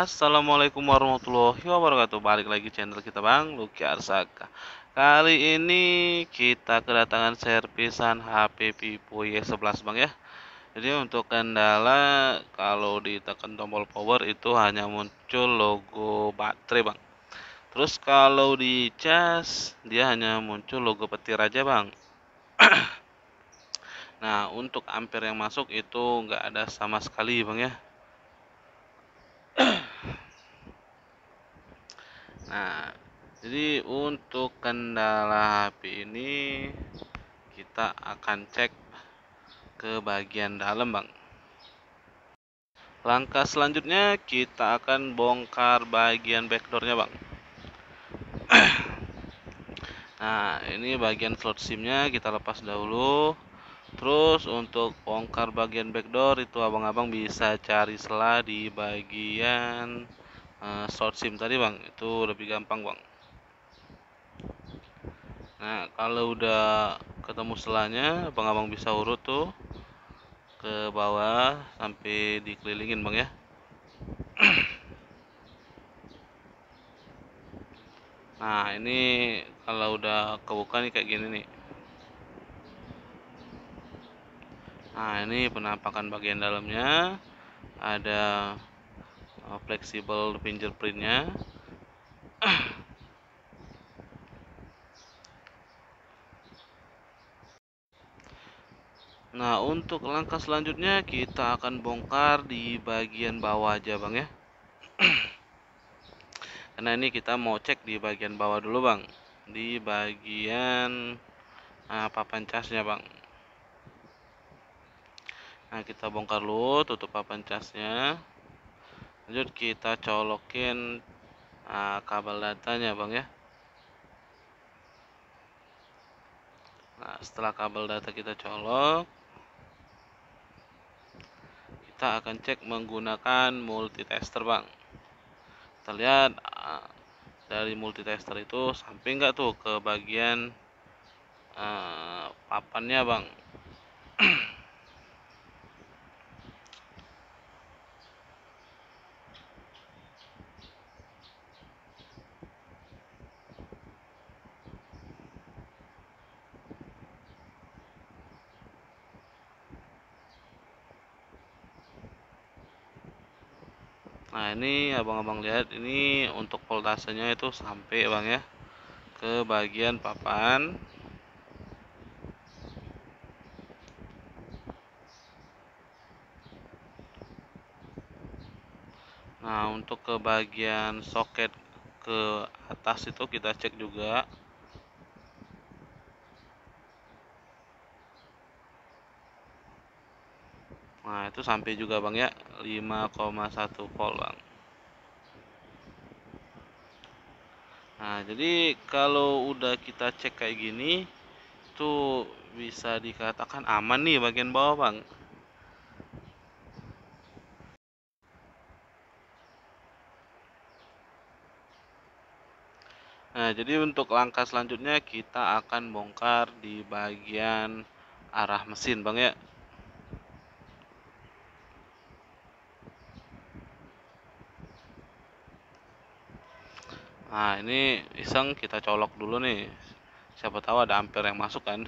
Assalamualaikum warahmatullahi wabarakatuh. Balik lagi channel kita Bang, Lucky Arsaka. Kali ini kita kedatangan servisan HP Vivo Y11 Bang ya. Jadi untuk kendala kalau ditekan tombol power itu hanya muncul logo baterai Bang. Terus kalau dicas dia hanya muncul logo petir aja Bang. Nah untuk ampere yang masuk itu nggak ada sama sekali Bang ya. Nah, jadi untuk kendala HP ini kita akan cek ke bagian dalam, Bang. Langkah selanjutnya kita akan bongkar bagian backdoornya, Bang. Nah, ini bagian slot SIM-nya kita lepas dahulu. Terus untuk bongkar bagian backdoor itu abang-abang bisa cari celah di bagian slot SIM tadi, Bang. Itu lebih gampang, Bang. Nah, kalau udah ketemu selanya, abang-abang bisa urut tuh ke bawah sampai dikelilingin, Bang ya. Nah, ini kalau udah kebuka nih kayak gini nih. Nah, ini penampakan bagian dalamnya. Ada fleksibel fingerprintnya. Nah, untuk langkah selanjutnya kita akan bongkar di bagian bawah aja, Bang ya. Karena ini kita mau cek di bagian bawah dulu, Bang. Di bagian papan casnya, Bang. Nah, kita bongkar dulu tutup papan casnya. Lanjut kita colokin kabel datanya, Bang ya. Nah, setelah kabel data kita colok, kita akan cek menggunakan multitester, Bang. Kita lihat dari multitester itu sampai nggak tuh ke bagian papannya, Bang. Nah, ini abang-abang lihat ini untuk voltasenya itu sampai, Bang ya, ke bagian papan. Nah, untuk ke bagian soket ke atas itu kita cek juga. Nah, itu sampai juga, Bang ya, 5,1 volt, Bang. Nah, jadi kalau udah kita cek kayak gini, itu bisa dikatakan aman nih bagian bawah, Bang. Nah, jadi untuk langkah selanjutnya kita akan bongkar di bagian arah mesin, Bang ya. Nah, ini iseng kita colok dulu nih. Siapa tahu ada ampere yang masuk kan.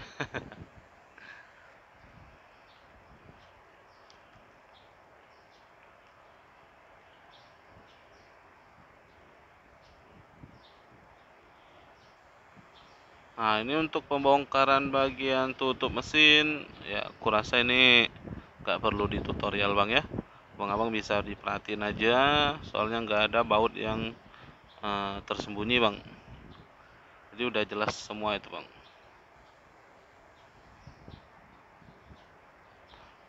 Nah, ini untuk pembongkaran bagian tutup mesin, ya kurasa ini nggak perlu di tutorial, Bang ya. Abang-abang bisa diperhatiin aja, soalnya nggak ada baut yang tersembunyi, Bang. Jadi udah jelas semua itu, Bang.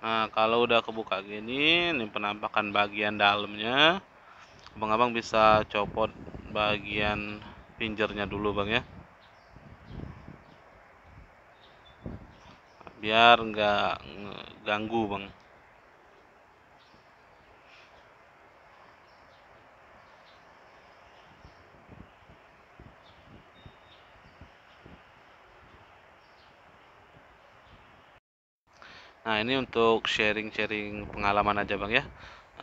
Nah, kalau udah kebuka gini, ini penampakan bagian dalamnya. Abang-abang bisa copot bagian pinjernya dulu, Bang ya. Biar nggak ganggu, Bang. Nah, ini untuk sharing-sharing pengalaman aja, Bang ya.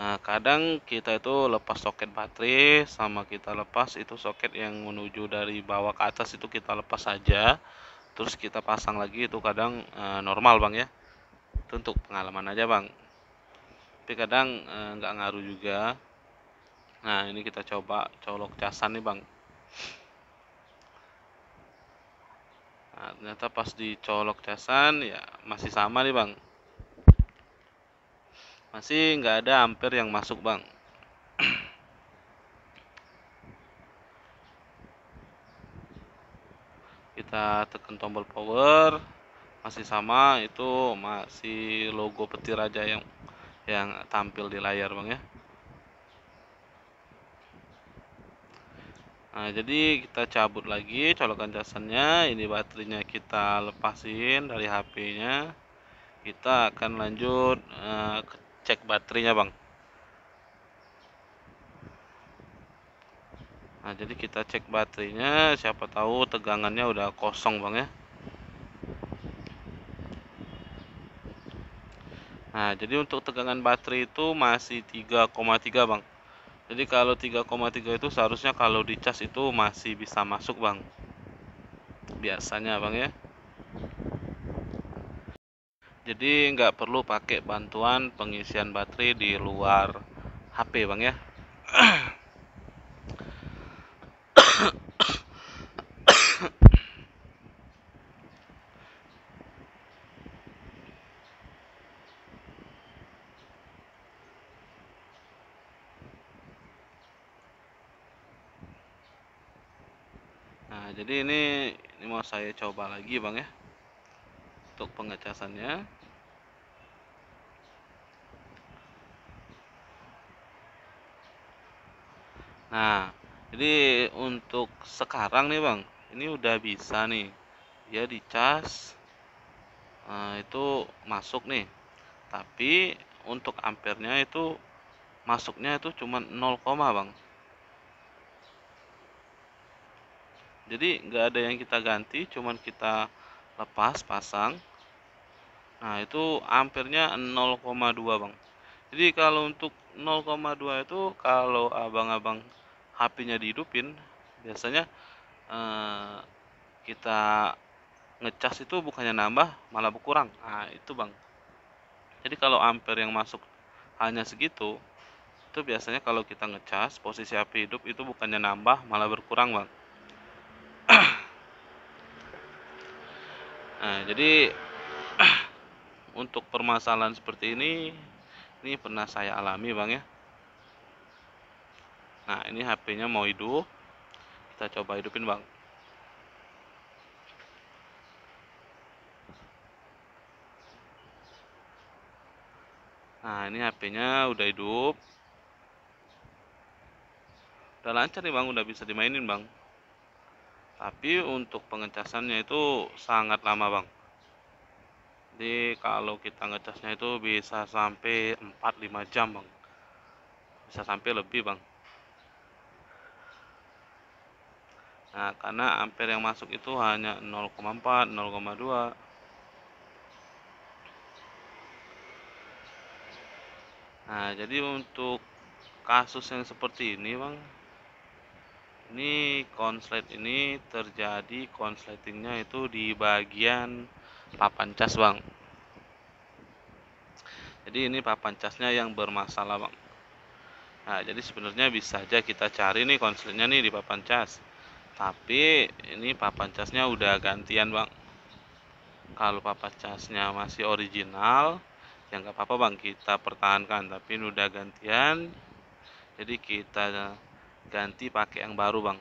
Kadang kita itu lepas soket baterai, sama kita lepas itu soket yang menuju dari bawah ke atas itu kita lepas saja, terus kita pasang lagi itu kadang normal Bang ya. Itu untuk pengalaman aja Bang. Tapi kadang nggak ngaruh juga. Nah, ini kita coba colok casan nih Bang. Nah, ternyata pas dicolok casan ya masih sama nih Bang. Masih nggak ada ampere yang masuk Bang. Kita tekan tombol power, masih sama, itu masih logo petir aja yang tampil di layar Bang ya. Nah, jadi kita cabut lagi colokan casannya, ini baterainya kita lepasin dari HP-nya. Kita akan lanjut cek baterainya Bang. Nah, jadi kita cek baterainya, siapa tahu tegangannya udah kosong Bang ya. Nah, jadi untuk tegangan baterai itu masih 3,3 Bang. Jadi kalau 3,3 itu seharusnya kalau dicas itu masih bisa masuk Bang. Biasanya Bang ya. Jadi nggak perlu pakai bantuan pengisian baterai di luar HP Bang ya. Nah, jadi ini mau saya coba lagi Bang ya untuk pengecasannya. Nah, jadi untuk sekarang nih Bang, ini udah bisa nih. Dia dicas itu masuk nih. Tapi untuk ampernya itu masuknya itu cuma 0, Bang. Jadi nggak ada yang kita ganti, cuman kita lepas pasang. Nah, itu ampernya 0,2 Bang. Jadi kalau untuk 0,2 itu kalau abang-abang HP-nya dihidupin, biasanya eh, kita ngecas itu bukannya nambah, malah berkurang. Nah, itu Bang. Jadi kalau ampere yang masuk hanya segitu, itu biasanya kalau kita ngecas, posisi HP hidup itu bukannya nambah, malah berkurang Bang. Nah, jadi untuk permasalahan seperti ini pernah saya alami Bang ya. Nah, ini HP-nya mau hidup, kita coba hidupin Bang. Nah, ini HP-nya udah hidup, udah lancar nih Bang, udah bisa dimainin Bang. Tapi untuk pengecasannya itu sangat lama Bang. Jadi kalau kita ngecasnya itu bisa sampai 4-5 jam Bang. Bisa sampai lebih Bang. Nah, karena ampere yang masuk itu hanya 0,4, 0,2. Nah, jadi untuk kasus yang seperti ini, Bang, ini konslet ini terjadi konsletingnya itu di bagian papan cas, Bang. Jadi ini papan casnya yang bermasalah, Bang. Nah, jadi sebenarnya bisa aja kita cari nih konsletnya nih di papan cas. Tapi ini papan casnya udah gantian, Bang. Kalau papan casnya masih original, ya nggak apa-apa Bang, kita pertahankan. Tapi ini udah gantian, jadi kita ganti pakai yang baru Bang.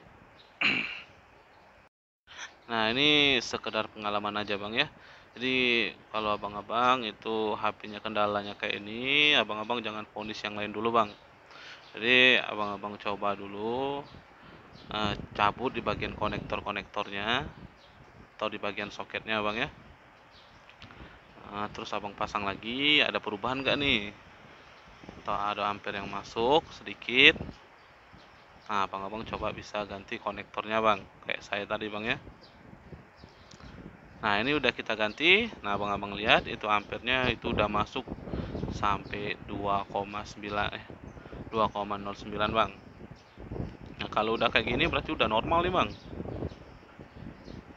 Nah, ini sekedar pengalaman aja Bang ya. Jadi kalau abang-abang itu HP-nya kendalanya kayak ini, abang-abang jangan ponis yang lain dulu Bang. Jadi abang-abang coba dulu cabut di bagian konektor-konektornya atau di bagian soketnya Bang ya. Terus abang pasang lagi, ada perubahan nggak nih? Atau ada ampere yang masuk sedikit. Nah, abang-abang coba bisa ganti konektornya Bang, kayak saya tadi Bang ya. Nah, ini udah kita ganti. Nah, abang-abang lihat itu ampernya itu udah masuk sampai 2,9 2,09 Bang. Nah kalau udah kayak gini berarti udah normal nih Bang,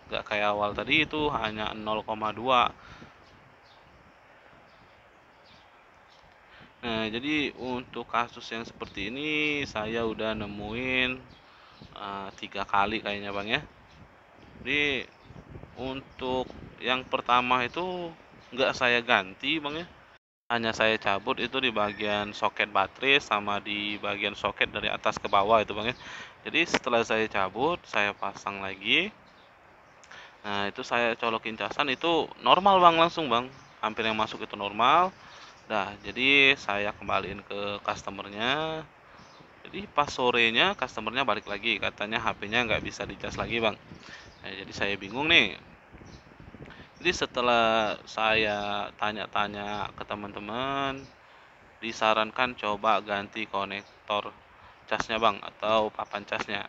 nggak kayak awal tadi itu hanya 0,2. Nah jadi untuk kasus yang seperti ini saya udah nemuin 3 kali kayaknya Bang ya. Jadi untuk yang pertama itu nggak saya ganti Bang ya, hanya saya cabut itu di bagian soket baterai sama di bagian soket dari atas ke bawah itu Bang ya. Jadi setelah saya cabut, saya pasang lagi. Nah, itu saya colokin casan itu normal Bang, langsung Bang. Hampir yang masuk itu normal. Nah, jadi saya kembaliin ke customernya. Jadi pas sorenya customernya balik lagi, katanya HP-nya nggak bisa dicas lagi Bang. Nah, jadi saya bingung nih. Jadi setelah saya tanya-tanya ke teman-teman, disarankan coba ganti konektor casnya Bang atau papan casnya.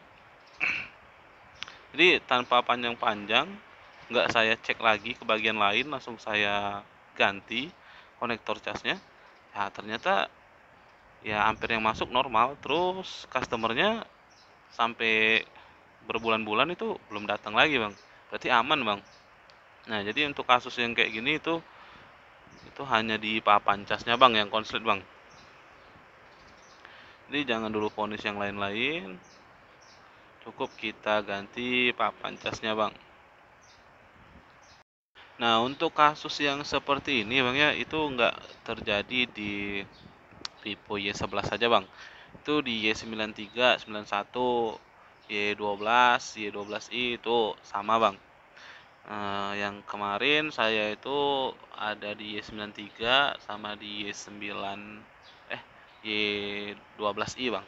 Jadi tanpa panjang-panjang, nggak saya cek lagi ke bagian lain, langsung saya ganti konektor casnya. Ya ternyata ya ampere yang masuk normal, terus customernya sampai berbulan-bulan itu belum datang lagi Bang. Berarti aman Bang. Nah jadi untuk kasus yang kayak gini itu hanya di papan casnya Bang yang konslet Bang. Jadi jangan dulu ponis yang lain-lain, cukup kita ganti papan casnya Bang. Nah untuk kasus yang seperti ini Bang ya, itu nggak terjadi di tipe Y11 saja Bang. Itu di Y93, 91, Y12, Y12i itu sama Bang. Yang kemarin saya itu ada di Y93 sama di Y9 Y12i Bang.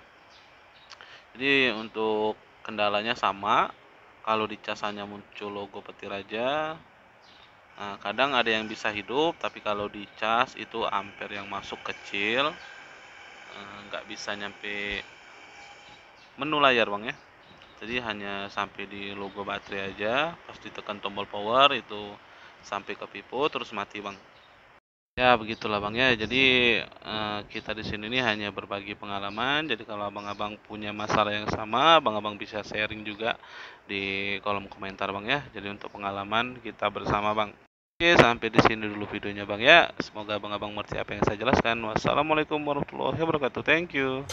Jadi untuk kendalanya sama, kalau di casannya muncul logo petir aja. Nah, kadang ada yang bisa hidup, tapi kalau dicas itu ampere yang masuk kecil, nggak bisa nyampe menu layar Bang ya. Jadi hanya sampai di logo baterai aja, pas ditekan tombol power itu sampai ke pipo terus mati Bang. Ya begitulah Bang ya. Jadi kita di sini nih hanya berbagi pengalaman. Jadi kalau abang-abang punya masalah yang sama, abang-abang bisa sharing juga di kolom komentar Bang ya. Jadi untuk pengalaman kita bersama Bang. Oke, sampai di sini dulu videonya Bang ya. Semoga abang-abang mengerti apa yang saya jelaskan. Wassalamualaikum warahmatullahi wabarakatuh. Thank you.